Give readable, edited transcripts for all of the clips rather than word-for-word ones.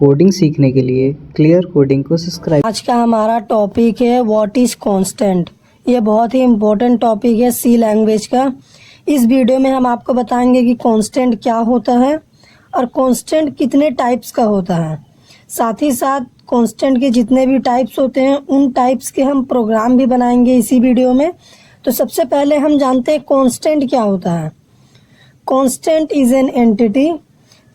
Coding सीखने के लिए क्लियर कोडिंग को सब्सक्राइब। आज का हमारा टॉपिक है व्हाट इज कांस्टेंट। ये बहुत ही इम्पोर्टेंट टॉपिक है सी लैंग्वेज का। इस वीडियो में हम आपको बताएंगे कि कांस्टेंट क्या होता है और कांस्टेंट कितने टाइप्स का होता है। साथ ही साथ कांस्टेंट के जितने भी टाइप्स होते हैं उन टाइप्स के हम प्रोग्राम भी बनाएंगे इसी वीडियो में। तो सबसे पहले हम जानते हैं कांस्टेंट क्या होता है। Constant is an entity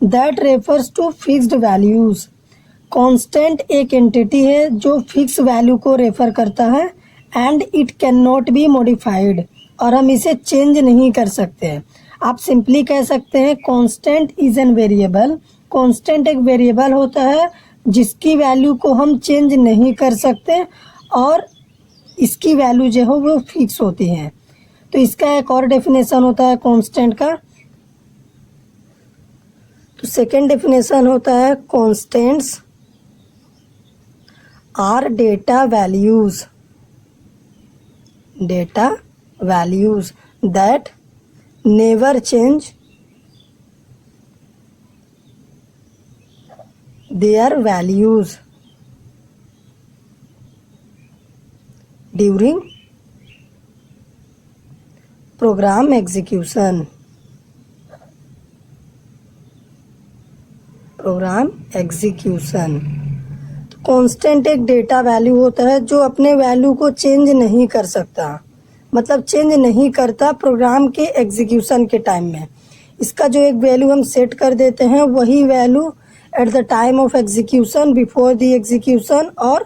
that refers to fixed values. Constant एक एंटिटी है जो फिक्स वैल्यू को रेफर करता है and it can not be modified, और हम इसे चेंज नहीं कर सकते। आप सिंपली कह सकते हैं constant is N variable. Constant एक वेरिएबल होता है जिसकी वैल्यू को हम चेंज नहीं कर सकते और इसकी वैल्यू जो है वो फिक्स होती है। तो इसका एक और डेफिनेशन होता है कांस्टेंट का। तो सेकेंड डेफिनेशन होता है constants are data values that never change their values during program execution। तो कांस्टेंट एक डेटा वैल्यू होता है जो अपने वैल्यू को चेंज नहीं कर सकता, मतलब चेंज नहीं करता प्रोग्राम के एग्जीक्यूशन के टाइम में। इसका जो एक वैल्यू हम सेट कर देते हैं वही value at the time of execution, before the execution और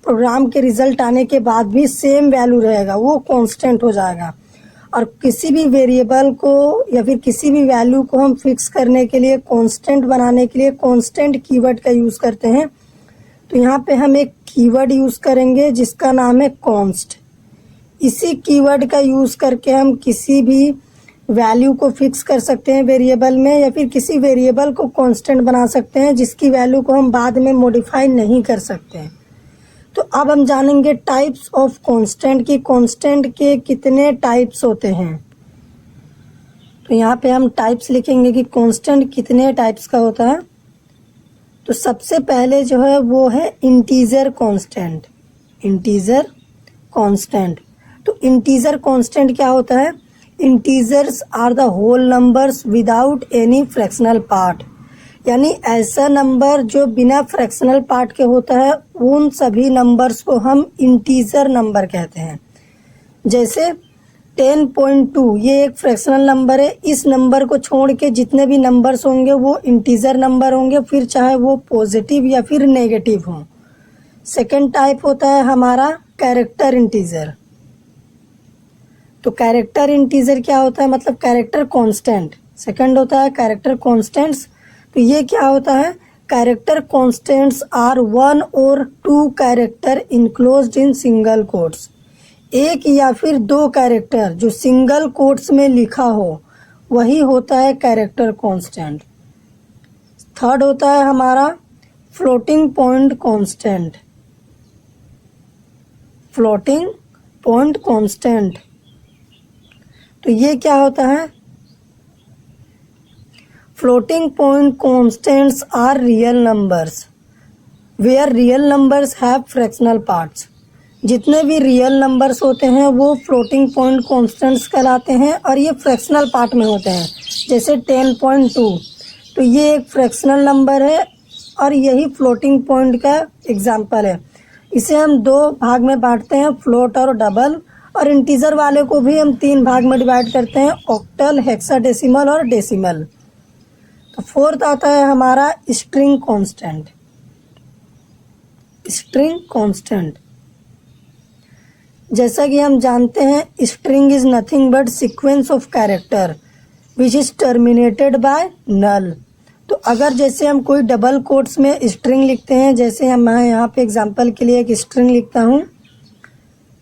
प्रोग्राम के रिजल्ट आने के बाद भी सेम वैल्यू रहेगा, वो कांस्टेंट हो जाएगा। और किसी भी वेरिएबल को या फिर किसी भी वैल्यू को हम फिक्स करने के लिए, कांस्टेंट बनाने के लिए कांस्टेंट कीवर्ड का यूज करते हैं। तो यहाँ पे हम एक कीवर्ड यूज करेंगे जिसका नाम है कॉन्स्ट। इसी कीवर्ड का यूज करके हम किसी भी वैल्यू को फिक्स कर सकते हैं वेरिएबल में, या फिर किसी वेरिएबल को कांस्टेंट बना सकते हैं जिसकी वैल्यू को हम बाद में मॉडिफाई नहीं कर सकते हैं। तो अब हम जानेंगे टाइप्स ऑफ कांस्टेंट की कांस्टेंट के कितने टाइप्स होते हैं। तो यहाँ पे हम टाइप्स लिखेंगे कि कांस्टेंट कितने टाइप्स का होता है। तो सबसे पहले जो है वो है इंटीजर कांस्टेंट। तो इंटीजर कांस्टेंट क्या होता है? Integers are the whole numbers without any fractional part, यानी ऐसा नंबर जो बिना फ्रैक्शनल पार्ट के होता है उन सभी नंबर्स को हम इंटीजर नंबर कहते हैं। जैसे 10.2 ये एक फ्रैक्शनल नंबर है। इस नंबर को छोड़ के जितने भी नंबर्स होंगे वो इंटीजर नंबर होंगे, फिर चाहे वो पॉजिटिव या फिर नेगेटिव हो। सेकेंड टाइप होता है हमारा कैरेक्टर इंटीजर। तो कैरेक्टर इंटीजर क्या होता है? मतलब कैरेक्टर कांस्टेंट। सेकंड होता है कैरेक्टर कांस्टेंट्स। तो ये क्या होता है? कैरेक्टर कांस्टेंट्स आर वन और two character enclosed in single quotes. एक या फिर दो कैरेक्टर जो सिंगल कोट्स में लिखा हो वही होता है कैरेक्टर कांस्टेंट। थर्ड होता है हमारा फ्लोटिंग पॉइंट कांस्टेंट। तो ये क्या होता है? Floating point constants are real numbers where real numbers have fractional parts. जितने भी रियल नंबर्स होते हैं वो फ्लोटिंग पॉइंट कांस्टेंट्स कहलाते हैं और ये फ्रैक्शनल पार्ट में होते हैं। जैसे 10.2 तो ये एक फ्रैक्शनल नंबर है और यही फ्लोटिंग पॉइंट का एग्जाम्पल है। इसे हम दो भाग में बांटते हैं, फ्लोट और डबल। और इंटीजर वाले को भी हम तीन भाग में डिवाइड करते हैं, ऑक्टल, हेक्साडेसिमल और डेसिमल। तो फोर्थ आता है हमारा स्ट्रिंग कांस्टेंट। जैसा कि हम जानते हैं string is nothing but sequence of character which is terminated by null. तो अगर जैसे हम कोई डबल कोट्स में स्ट्रिंग लिखते हैं, जैसे मैं यहाँ पे एग्जांपल के लिए एक स्ट्रिंग लिखता हूँ,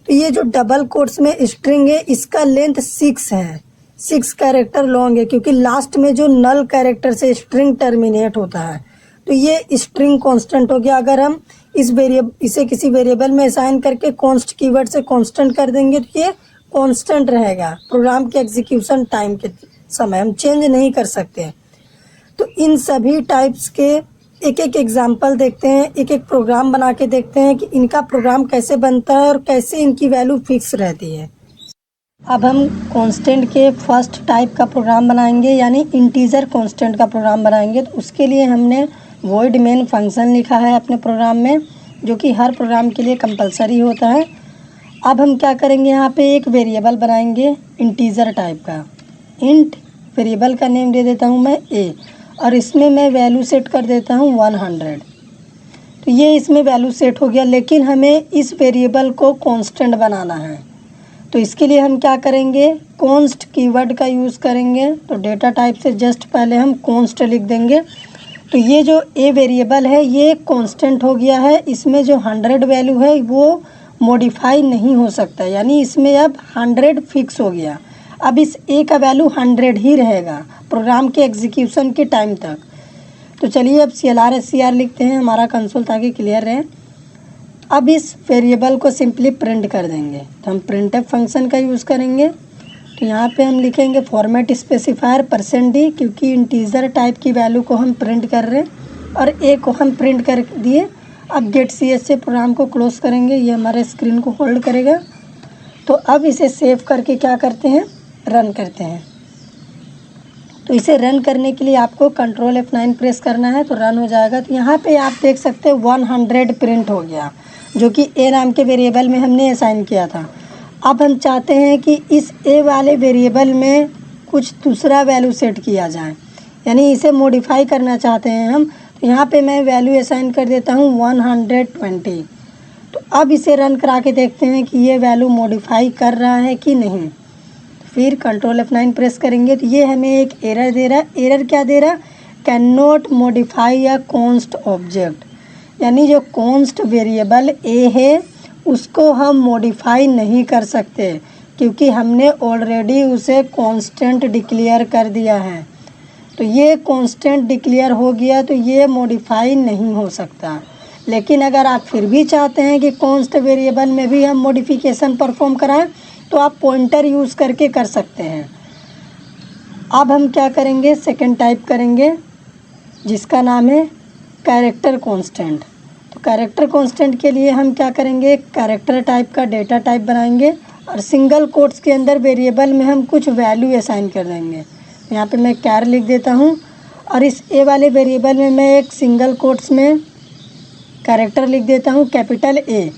तो ये जो डबल कोट्स में स्ट्रिंग है इसका लेंथ 6 है, 6 कैरेक्टर लॉन्ग है, क्योंकि लास्ट में जो नल कैरेक्टर से स्ट्रिंग टर्मिनेट होता है। तो ये स्ट्रिंग कांस्टेंट हो गया। अगर हम इसे किसी वेरिएबल में असाइन करके कॉन्स्ट कीवर्ड से कांस्टेंट कर देंगे तो ये कांस्टेंट रहेगा प्रोग्राम के एग्जीक्यूशन टाइम के समय, हम चेंज नहीं कर सकते। तो इन सभी टाइप्स के एक एक एग्जाम्पल देखते हैं, एक एक प्रोग्राम बना के देखते हैं कि इनका प्रोग्राम कैसे बनता है और कैसे इनकी वैल्यू फिक्स रहती है। अब हम कांस्टेंट के फर्स्ट टाइप का प्रोग्राम बनाएंगे, यानी इंटीजर कांस्टेंट का प्रोग्राम बनाएंगे। तो उसके लिए हमने वॉइड मेन फंक्शन लिखा है अपने प्रोग्राम में, जो कि हर प्रोग्राम के लिए कंपलसरी होता है। अब हम क्या करेंगे, यहाँ पे एक वेरिएबल बनाएंगे इंटीजर टाइप का। इंट वेरिएबल का नेम दे देता हूँ मैं ए, और इसमें मैं वैल्यू सेट कर देता हूँ 100। तो ये इसमें वैल्यू सेट हो गया, लेकिन हमें इस वेरिएबल को कांस्टेंट बनाना है। तो इसके लिए हम क्या करेंगे, कॉन्स्ट कीवर्ड का यूज़ करेंगे। तो डेटा टाइप से जस्ट पहले हम कॉन्स्ट लिख देंगे। तो ये जो ए वेरिएबल है ये कांस्टेंट हो गया है, इसमें जो 100 वैल्यू है वो मॉडिफाई नहीं हो सकता, यानी इसमें अब 100 फिक्स हो गया। अब इस ए का वैल्यू 100 ही रहेगा प्रोग्राम के एग्जीक्यूशन के टाइम तक। तो चलिए अब CLR लिखते हैं हमारा कंसोल, ताकि क्लियर रहे। अब इस वेरिएबल को सिंपली प्रिंट कर देंगे। तो हम printf फंक्शन का यूज़ करेंगे। तो यहाँ पे हम लिखेंगे फॉर्मेट स्पेसिफायर %d, क्योंकि इंटीजर टाइप की वैल्यू को हम प्रिंट कर रहे हैं, और ए को हम प्रिंट कर दिए। अब गेट cs से प्रोग्राम को क्लोज करेंगे, ये हमारे स्क्रीन को होल्ड करेगा। तो अब इसे सेव करके क्या करते हैं, रन करते हैं। तो इसे रन करने के लिए आपको Ctrl F9 प्रेस करना है, तो रन हो जाएगा। तो यहाँ पे आप देख सकते हैं 100 प्रिंट हो गया, जो कि ए नाम के वेरिएबल में हमने असाइन किया था। अब हम चाहते हैं कि इस ए वाले वेरिएबल में कुछ दूसरा वैल्यू सेट किया जाए, यानी इसे मॉडिफाई करना चाहते हैं हम। तो यहाँ पे मैं वैल्यू असाइन कर देता हूँ 120। तो अब इसे रन करा के देखते हैं कि ये वैल्यू मॉडिफाई कर रहा है कि नहीं। फिर Ctrl F9 प्रेस करेंगे, तो ये हमें एक एरर दे रहा है। एरर क्या दे रहा है, can not modify a const object, यानी जो कॉन्स्ट वेरिएबल ए है उसको हम मॉडिफाई नहीं कर सकते, क्योंकि हमने ऑलरेडी उसे कांस्टेंट डिक्लेयर कर दिया है। तो ये कांस्टेंट डिक्लेयर हो गया, तो ये मॉडिफाई नहीं हो सकता। लेकिन अगर आप फिर भी चाहते हैं कि कॉन्स्ट वेरिएबल में भी हम मॉडिफिकेशन परफॉर्म कराएं, तो आप पॉइंटर यूज़ करके कर सकते हैं। अब हम क्या करेंगे, सेकंड टाइप करेंगे, जिसका नाम है कैरेक्टर कांस्टेंट। तो कैरेक्टर कांस्टेंट के लिए हम क्या करेंगे, कैरेक्टर टाइप का डेटा टाइप बनाएंगे, और सिंगल कोट्स के अंदर वेरिएबल में हम कुछ वैल्यू असाइन कर देंगे। यहाँ पे मैं कैर लिख देता हूँ, और इस ए वाले वेरिएबल में मैं एक सिंगल कोट्स में कैरेक्टर लिख देता हूँ, कैपिटल ए।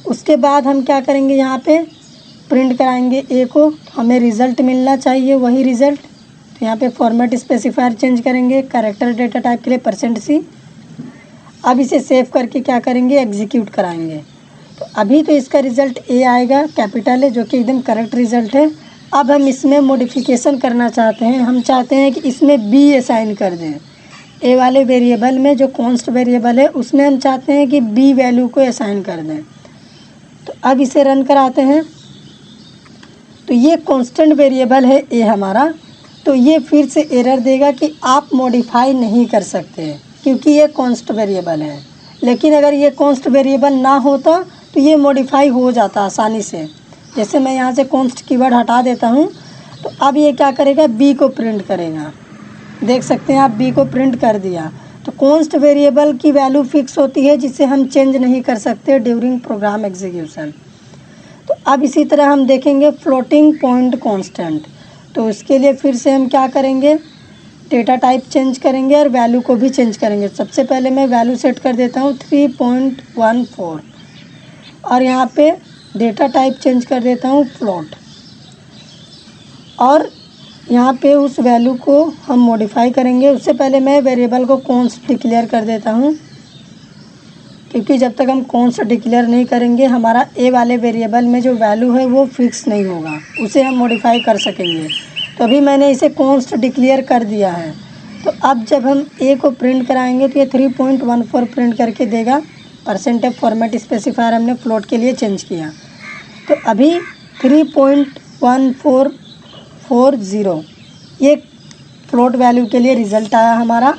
उसके बाद हम क्या करेंगे, यहाँ पे प्रिंट कराएंगे ए को। हमें रिज़ल्ट मिलना चाहिए, वही रिज़ल्ट। तो यहाँ पे फॉर्मेट स्पेसिफायर चेंज करेंगे, कैरेक्टर डेटा टाइप के लिए %c। अब इसे सेव करके क्या करेंगे, एग्जीक्यूट कराएंगे। तो अभी तो इसका रिज़ल्ट ए आएगा, कैपिटल है, जो कि एकदम करेक्ट रिज़ल्ट है। अब हम इसमें मॉडिफिकेशन करना चाहते हैं। हम चाहते हैं कि इसमें बी असाइन कर दें। ए वाले वेरिएबल में जो कॉन्स्ट वेरिएबल है उसमें हम चाहते हैं कि बी वैल्यू को असाइन कर दें। तो अब इसे रन कराते हैं। तो ये कांस्टेंट वेरिएबल है ए हमारा, तो ये फिर से एरर देगा कि आप मॉडिफाई नहीं कर सकते, क्योंकि ये कांस्ट वेरिएबल है। लेकिन अगर ये कांस्ट वेरिएबल ना होता तो ये मॉडिफाई हो जाता आसानी से। जैसे मैं यहाँ से कांस्ट कीवर्ड हटा देता हूँ, तो अब ये क्या करेगा, बी को प्रिंट करेगा। देख सकते हैं आप, बी को प्रिंट कर दिया। तो कांस्ट वेरिएबल की वैल्यू फिक्स होती है, जिसे हम चेंज नहीं कर सकते ड्यूरिंग प्रोग्राम एग्जीक्यूशन। तो अब इसी तरह हम देखेंगे फ्लोटिंग पॉइंट कांस्टेंट। तो उसके लिए फिर से हम क्या करेंगे, डेटा टाइप चेंज करेंगे और वैल्यू को भी चेंज करेंगे। सबसे पहले मैं वैल्यू सेट कर देता हूँ 3.14, और यहाँ पे डेटा टाइप चेंज कर देता हूँ फ्लोट, और यहाँ पे उस वैल्यू को हम मॉडिफाई करेंगे। उससे पहले मैं वेरिएबल को कॉन्स्ट डिक्लेयर कर देता हूँ, क्योंकि जब तक हम कॉन्स्ट डिक्लेयर नहीं करेंगे हमारा ए वाले वेरिएबल में जो वैल्यू है वो फिक्स नहीं होगा, उसे हम मॉडिफाई कर सकेंगे। तो अभी मैंने इसे कॉन्स्ट डिक्लेयर कर दिया है। तो अब जब हम ए को प्रिंट कराएंगे तो ये 3.14 प्रिंट करके देगा। % फॉर्मेट स्पेसिफायर हमने फ्लोट के लिए चेंज किया। तो अभी 3.1440 ये फ्लोट वैल्यू के लिए रिज़ल्ट आया हमारा,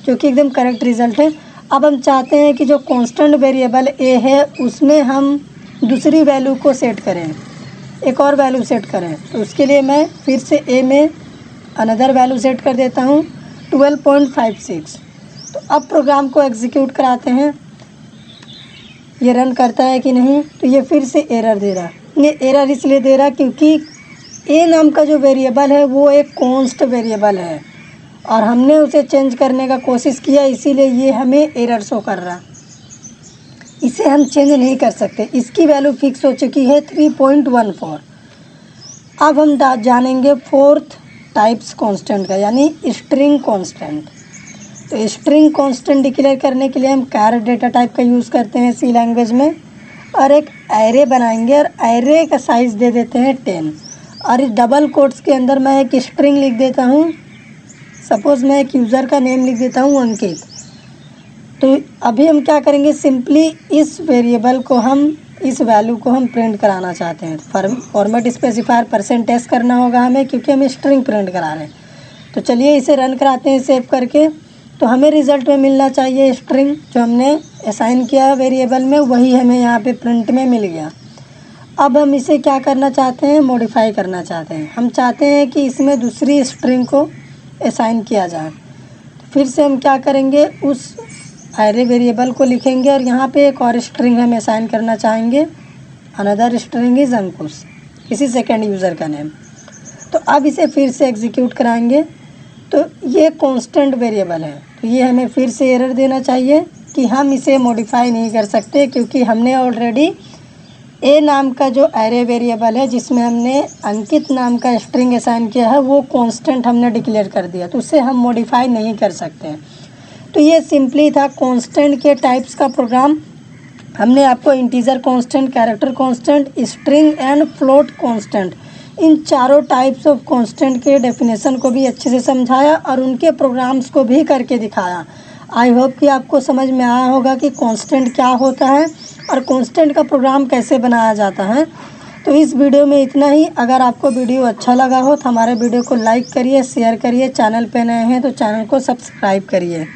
जो कि एकदम करेक्ट रिज़ल्ट है। अब हम चाहते हैं कि जो कांस्टेंट वेरिएबल ए है उसमें हम दूसरी वैल्यू को सेट करें, एक और वैल्यू सेट करें। तो उसके लिए मैं फिर से ए में अनदर वैल्यू सेट कर देता हूँ 12.56, तो अब प्रोग्राम को एग्जीक्यूट कराते हैं, ये रन करता है कि नहीं। तो ये फिर से एरर दे रहा है। ये एरर इसलिए दे रहा है क्योंकि ए नाम का जो वेरिएबल है वो एक कॉन्स्ट वेरिएबल है और हमने उसे चेंज करने का कोशिश किया, इसीलिए ये हमें एरर शो कर रहा। इसे हम चेंज नहीं कर सकते। इसकी वैल्यू फिक्स हो चुकी है 3.14। अब हम जानेंगे फोर्थ टाइप्स कांस्टेंट का, यानी स्ट्रिंग कांस्टेंट। तो स्ट्रिंग कांस्टेंट डिक्लेयर करने के लिए हम कैर डेटा टाइप का यूज़ करते हैं सी लैंग्वेज में, और एक एरे बनाएंगे और एरे का साइज़ दे देते हैं 10। और इस डबल कोट्स के अंदर मैं एक स्ट्रिंग लिख देता हूँ। सपोज़ मैं एक यूज़र का नेम लिख देता हूँ अंकित। तो अभी हम क्या करेंगे, सिंपली इस वेरिएबल को हम, इस वैल्यू को हम प्रिंट कराना चाहते हैं। फॉर्मेट स्पेसिफायर %s करना होगा हमें, क्योंकि हम स्ट्रिंग प्रिंट करा रहे हैं। तो चलिए इसे रन कराते हैं सेव करके। तो हमें रिज़ल्ट में मिलना चाहिए स्ट्रिंग, जो हमने असाइन किया है वेरिएबल में वही हमें यहाँ पे प्रिंट में मिल गया। अब हम इसे क्या करना चाहते हैं, मॉडिफाई करना चाहते हैं। हम चाहते हैं कि इसमें दूसरी स्ट्रिंग को असाइन किया जाए। तो फिर से हम क्या करेंगे, उस एरे वेरिएबल को लिखेंगे और यहाँ पे एक और स्ट्रिंग हम असाइन करना चाहेंगे। अनदर स्ट्रिंग इज़ अंकुश, इसी सेकंड यूज़र का नेम। तो अब इसे फिर से एग्जीक्यूट कराएंगे। तो ये कांस्टेंट वेरिएबल है, तो ये हमें फिर से एरर देना चाहिए कि हम इसे मॉडिफाई नहीं कर सकते, क्योंकि हमने ऑलरेडी ए नाम का जो एरे वेरिएबल है जिसमें हमने अंकित नाम का स्ट्रिंग असाइन किया है वो कांस्टेंट हमने डिक्लेयर कर दिया, तो उसे हम मॉडिफाई नहीं कर सकते। तो ये सिंपली था कांस्टेंट के टाइप्स का प्रोग्राम। हमने आपको integer constant, character constant, string and float constant, इन चारों टाइप्स ऑफ कांस्टेंट के डेफिनेशन को भी अच्छे से समझाया और उनके प्रोग्राम्स को भी करके दिखाया। आई होप कि आपको समझ में आया होगा कि कांस्टेंट क्या होता है और कांस्टेंट का प्रोग्राम कैसे बनाया जाता है। तो इस वीडियो में इतना ही। अगर आपको वीडियो अच्छा लगा हो तो हमारे वीडियो को लाइक करिए, शेयर करिए। चैनल पे नए हैं तो चैनल को सब्सक्राइब करिए।